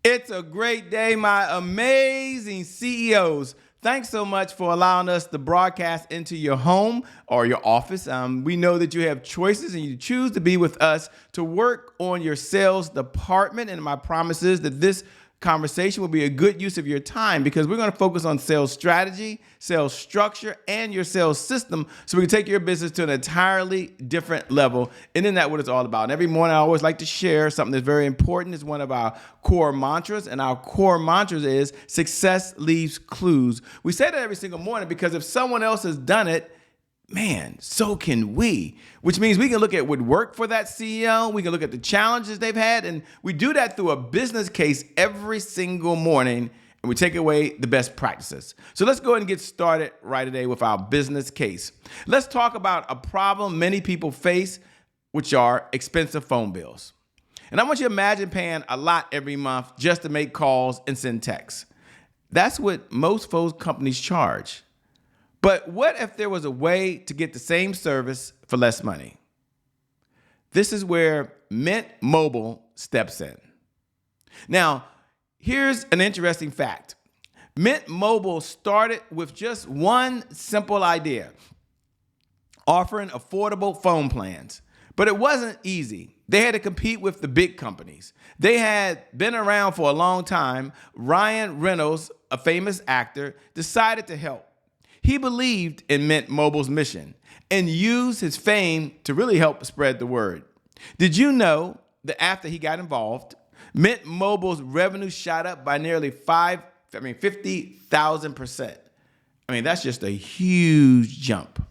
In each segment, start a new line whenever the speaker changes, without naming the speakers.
It's a great day, my amazing CEOs. Thanks so much for allowing us to broadcast into your home or your office. We know that you have choices and you choose to be with us to work on your sales department. And my promise is that this conversation will be a good use of your time because we're going to focus on sales strategy, sales structure, and your sales system so we can take your business to an entirely different level. And isn't that what it's all about? And every morning I always like to share something that's very important. It's one of our core mantras, and our core mantras is success leaves clues. We say that every single morning because if someone else has done it, man, so can we, which means we can look at what worked for that CEO. We can look at the challenges they've had. And we do that through a business case every single morning. And we take away the best practices. So let's go ahead and get started right today with our business case. Let's talk about a problem many people face, which are expensive phone bills. And I want you to imagine paying a lot every month just to make calls and send texts. That's what most phone companies charge. But what if there was a way to get the same service for less money? This is where Mint Mobile steps in. Now, here's an interesting fact. Mint Mobile started with just one simple idea, offering affordable phone plans. But it wasn't easy. They had to compete with the big companies. They had been around for a long time. Reynolds, a famous actor, decided to help. He believed in Mint Mobile's mission and used his fame to really help spread the word. Did you know that after he got involved, Mint Mobile's revenue shot up by nearly 50,000%? I mean, that's just a huge jump.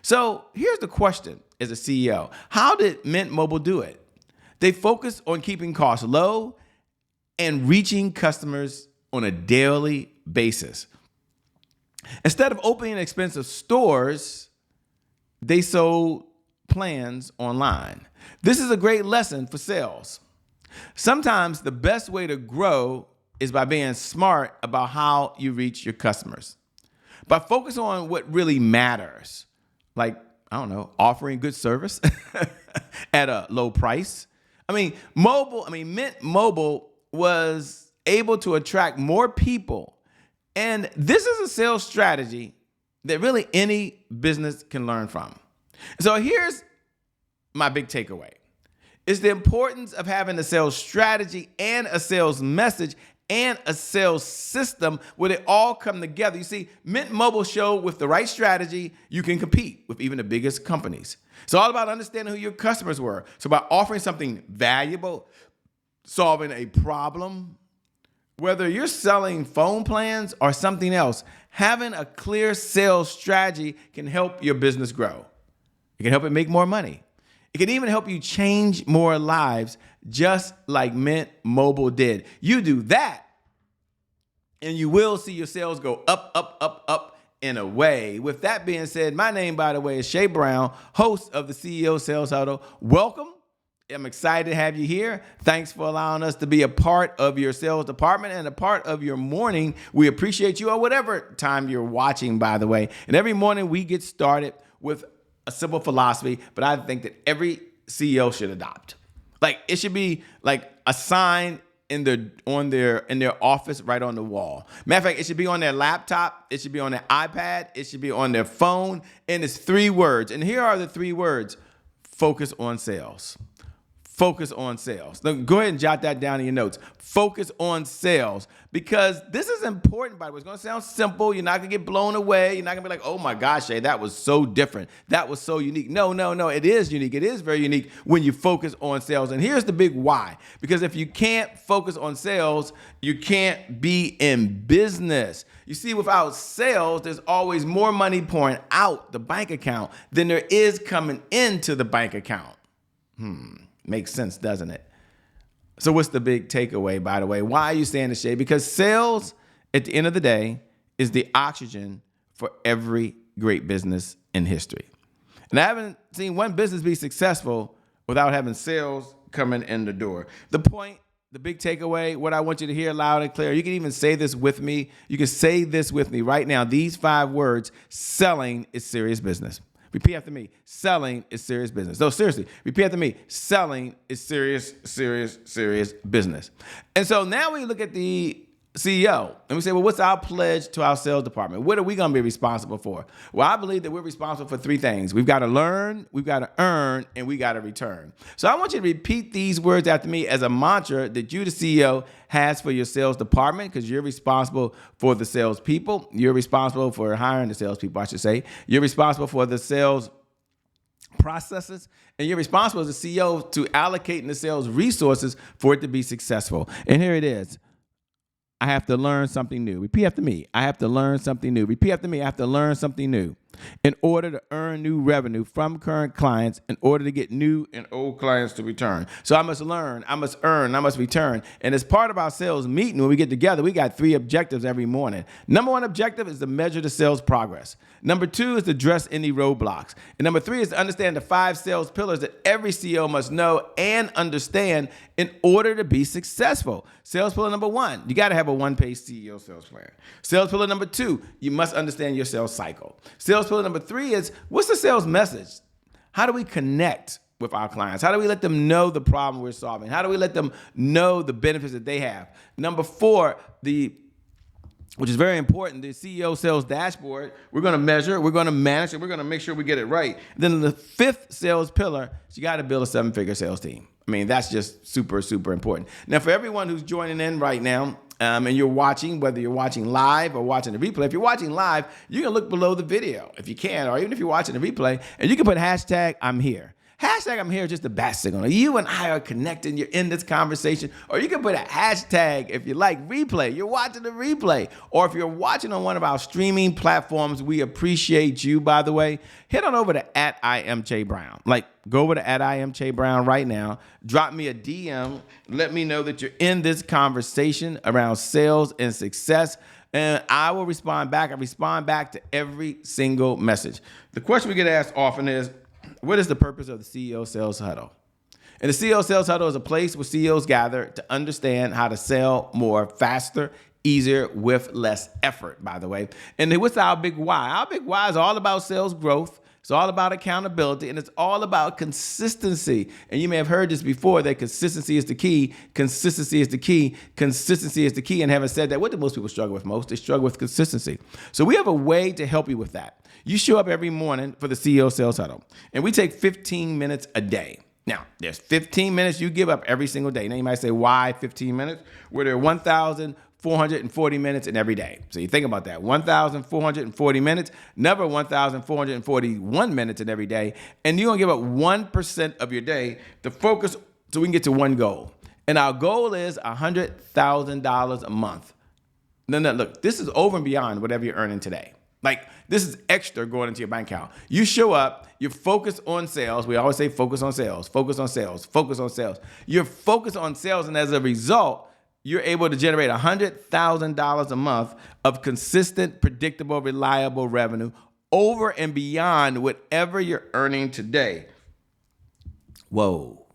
So here's the question as a CEO. How did Mint Mobile do it? They focused on keeping costs low and reaching customers on a daily basis. Instead of opening expensive stores, they sold plans online. This is a great lesson for sales. Sometimes the best way to grow is by being smart about how you reach your customers. By focusing on what really matters, like, I don't know, offering good service at a low price. Mint Mobile was able to attract more people. And this is a sales strategy that really any business can learn from. So here's my big takeaway. It's the importance of having a sales strategy and a sales message and a sales system where they all come together. You see, Mint Mobile showed with the right strategy, you can compete with even the biggest companies. It's all about understanding who your customers were. So by offering something valuable, solving a problem, whether you're selling phone plans or something else, having a clear sales strategy can help your business grow. It can help it make more money. It can even help you change more lives, just like Mint Mobile did. You do that, and you will see your sales go up, up, up, up in a way. With that being said, my name, by the way, is Shay Brown, host of the CEO Sales Huddle. Welcome. I'm excited to have you here. Thanks for allowing us to be a part of your sales department and a part of your morning. We appreciate you, or whatever time you're watching, by the way. And every morning we get started with a simple philosophy, but I think that every CEO should adopt. Like, it should be like a sign in their office, right on the wall. Matter of fact, it should be on their laptop. It should be on their iPad. It should be on their phone. And it's 3 words. And here are the 3 words: focus on sales. Focus on sales. Now, go ahead and jot that down in your notes. Focus on sales, because this is important, by the way. It's going to sound simple. You're not going to get blown away. You're not going to be like, oh my gosh, Shay, that was so different. That was so unique. No. It is unique. It is very unique when you focus on sales. And here's the big why. Because if you can't focus on sales, you can't be in business. You see, without sales, there's always more money pouring out the bank account than there is coming into the bank account. Makes sense, doesn't it? So what's the big takeaway, by the way? Why are you saying this, Shay? Because sales, at the end of the day, is the oxygen for every great business in history. And I haven't seen one business be successful without having sales coming in the door. The point, the big takeaway, what I want you to hear loud and clear, you can even say this with me. You can say this with me right now. These 5 words: selling is serious business. Repeat after me. Selling is serious business. No, seriously, repeat after me. Selling is serious, serious, serious business. And so now we look at the CEO and we say, well, what's our pledge to our sales department? What are we going to be responsible for? Well, I believe that we're responsible for three things. We've got to learn, we've got to earn, and we got to return. So I want you to repeat these words after me as a mantra that you, the CEO, has for your sales department, because you're responsible for the salespeople. You're responsible for hiring the salespeople, I should say. You're responsible for the sales processes, and you're responsible as a CEO to allocating the sales resources for it to be successful. And here it is. I have to learn something new. Repeat after me. I have to learn something new. Repeat after me. I have to learn something new in order to earn new revenue from current clients, in order to get new and old clients to return. So I must learn, I must earn, I must return. And as part of our sales meeting, when we get together, we got 3 objectives every morning. Number 1 objective is to measure the sales progress. Number 2 is to address any roadblocks. And number 3 is to understand the 5 sales pillars that every CEO must know and understand in order to be successful. Sales pillar number 1, you got to have a 1-page CEO sales plan. Sales pillar number 2, you must understand your sales cycle. Sales pillar number 3 is, what's the sales message? How do we connect with our clients? How do we let them know the problem we're solving? How do we let them know the benefits that they have? Number 4, which is very important, the CEO sales dashboard, we're going to measure, we're going to manage, and we're going to make sure we get it right. Then the 5th sales pillar is you got to build a 7-figure sales team. I mean, that's just super, super important. Now, for everyone who's joining in right now, and you're watching, whether you're watching live or watching the replay, if you're watching live, you can look below the video if you can, or even if you're watching the replay, and you can put hashtag I'm here. Hashtag I'm here is just a bat signal. You and I are connecting. You're in this conversation. Or you can put a hashtag if you like replay. You're watching the replay. Or if you're watching on one of our streaming platforms, we appreciate you, by the way. Head on over to @IamCheBrown. Go over to @IamCheBrown right now. Drop me a DM. Let me know that you're in this conversation around sales and success. And I will respond back. I respond back to every single message. The question we get asked often is, what is the purpose of the CEO Sales Huddle? And the CEO Sales Huddle is a place where CEOs gather to understand how to sell more faster, easier, with less effort, by the way. And then what's our big why? Our big why is all about sales growth. It's all about accountability, and it's all about consistency. And you may have heard this before, that consistency is the key. Consistency is the key. Consistency is the key. And having said that, what do most people struggle with most? They struggle with consistency. So we have a way to help you with that. You show up every morning for the CEO Sales Huddle, and we take 15 minutes a day. Now, there's 15 minutes you give up every single day. Now, you might say, why 15 minutes? Well, there are 1,440 minutes in every day. So you think about that. 1,440 minutes, never 1,441 minutes in every day. And you're going to give up 1% of your day to focus so we can get to one goal. And our goal is $100,000 a month. No, look, this is over and beyond whatever you're earning today. This is extra going into your bank account. You show up, you focus on sales. We always say focus on sales, focus on sales, focus on sales. You're focused on sales, and as a result, you're able to generate $100,000 a month of consistent, predictable, reliable revenue over and beyond whatever you're earning today. Whoa.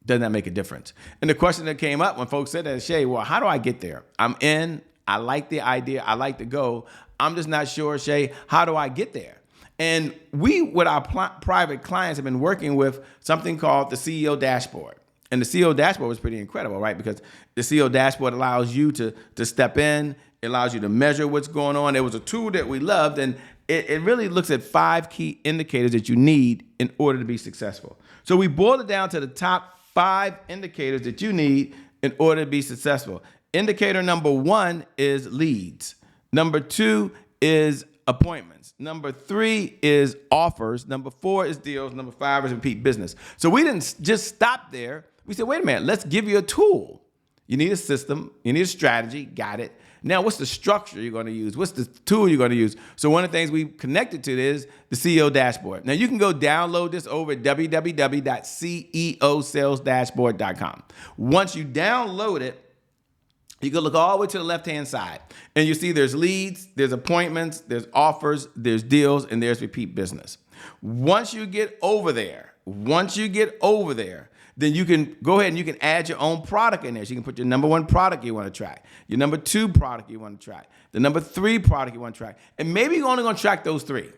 Doesn't that make a difference? And the question that came up when folks said that is, Shay, well, how do I get there? I'm in. I like the idea. I like the goal. I'm just not sure, Shay, how do I get there? And we, with our private clients, have been working with something called the CEO Dashboard. And the CEO Dashboard was pretty incredible, right? Because the CEO Dashboard allows you to step in. It allows you to measure what's going on. It was a tool that we loved, and it really looks at 5 key indicators that you need in order to be successful. So we boiled it down to the top 5 indicators that you need in order to be successful. Indicator number 1 is leads. Number 2 is appointments. Number 3 is offers. Number 4 is deals. Number 5 is repeat business. So we didn't just stop there. We said, wait a minute, let's give you a tool. You need a system. You need a strategy. Got it. Now, what's the structure you're going to use? What's the tool you're going to use? So one of the things we connected to is the CEO Dashboard. Now, you can go download this over at www.ceosalesdashboard.com. Once you download it, you can look all the way to the left-hand side, and you see there's leads, there's appointments, there's offers, there's deals, and there's repeat business. Once you get over there, then you can go ahead and you can add your own product in there. So you can put your number 1 product you want to track, your number 2 product you want to track, the number 3 product you want to track. And maybe you're only going to track those 3.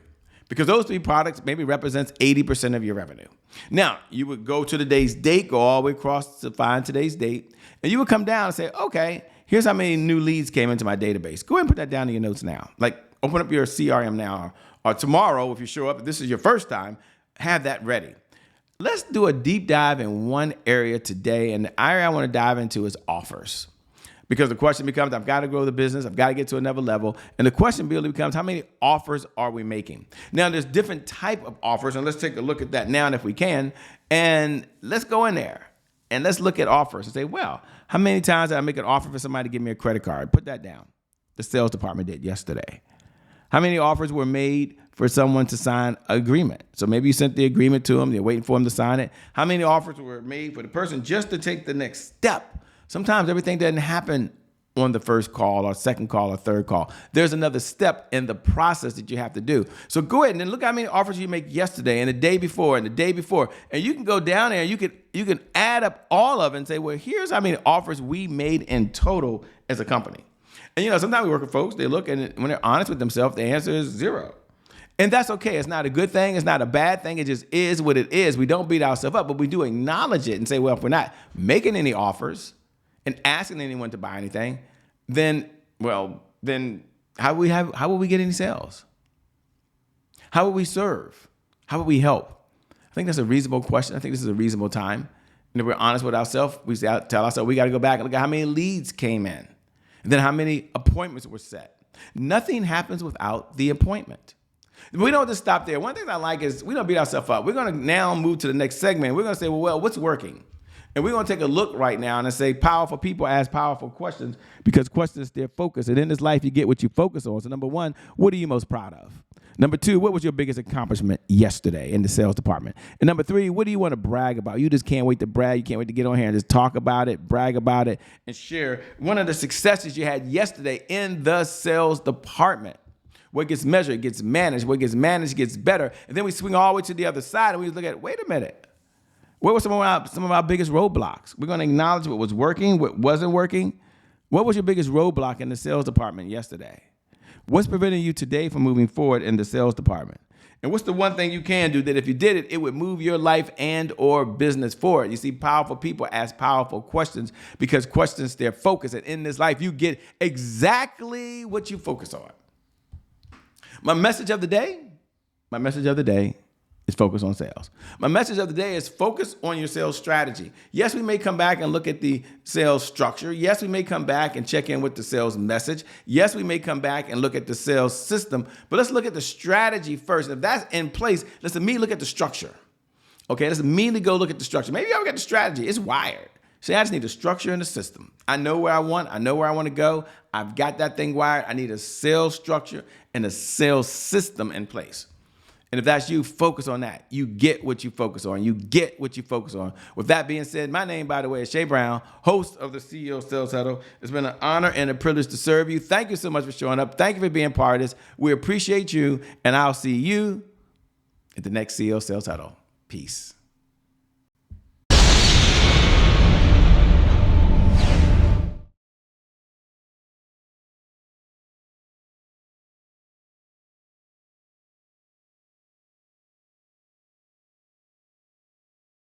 because those three products maybe represents 80% of your revenue. Now, you would go to today's date, go all the way across to find today's date, and you would come down and say, okay, here's how many new leads came into my database. Go ahead and put that down in your notes now. Like, open up your CRM now, or tomorrow, if you show up, if this is your first time, have that ready. Let's do a deep dive in one area today, and the area I want to dive into is offers. Because the question becomes, I've got to grow the business, I've got to get to another level. And the question really becomes, how many offers are we making? Now, there's different type of offers, and let's take a look at that now if we can. And let's go in there and let's look at offers and say, well, how many times did I make an offer for somebody to give me a credit card? Put that down. The sales department did yesterday. How many offers were made for someone to sign an agreement? So maybe you sent the agreement to them, they're waiting for them to sign it. How many offers were made for the person just to take the next step? Sometimes everything doesn't happen on the first call or second call or third call. There's another step in the process that you have to do. So go ahead and then look how many offers you make yesterday and the day before and the day before. And you can go down there and you can add up all of it and say, well, here's how many offers we made in total as a company. And sometimes we work with folks, they look and when they're honest with themselves, the answer is 0. And that's okay. It's not a good thing. It's not a bad thing. It just is what it is. We don't beat ourselves up, but we do acknowledge it and say, well, if we're not making any offers and asking anyone to buy anything, then how will we get any sales? How will we serve? How will we help? I think that's a reasonable question. I think this is a reasonable time. And if we're honest with ourselves, we tell ourselves we got to go back and look at how many leads came in and then how many appointments were set. Nothing happens without the appointment. We don't just stop there. One thing I like is we don't beat ourselves up. We're going to now move to the next segment. We're going to say, well, what's working? And we're going to take a look right now and say powerful people ask powerful questions because questions, they're focused. And in this life, you get what you focus on. So number one, what are you most proud of? Number two, what was your biggest accomplishment yesterday in the sales department? And number three, what do you want to brag about? You just can't wait to brag. You can't wait to get on here and just talk about it, brag about it, and share one of the successes you had yesterday in the sales department. What gets measured gets managed. What gets managed gets better. And then we swing all the way to the other side and we look at, wait a minute. What were some of our biggest roadblocks? We're going to acknowledge what was working, what wasn't working. What was your biggest roadblock in the sales department yesterday? What's preventing you today from moving forward in the sales department? And what's the one thing you can do that if you did it, it would move your life and or business forward? You see, powerful people ask powerful questions because questions, they're focused. And in this life, you get exactly what you focus on. My message of the day is focus on sales. My message of the day is focus on your sales strategy. Yes, we may come back and look at the sales structure. Yes, we may come back and check in with the sales message. Yes, we may come back and look at the sales system, but let's look at the strategy first. If that's in place, let's immediately look at the structure. Okay, let's immediately go look at the structure. Maybe you already got the strategy. It's wired. See, I just need the structure and the system. I know where I want to go. I've got that thing wired. I need a sales structure and a sales system in place. And if that's you, focus on that. You get what you focus on. You get what you focus on. With that being said, my name, by the way, is Shay Brown, host of the CEO Sales Huddle. It's been an honor and a privilege to serve you. Thank you so much for showing up. Thank you for being part of this. We appreciate you, and I'll see you at the next CEO Sales Huddle. Peace.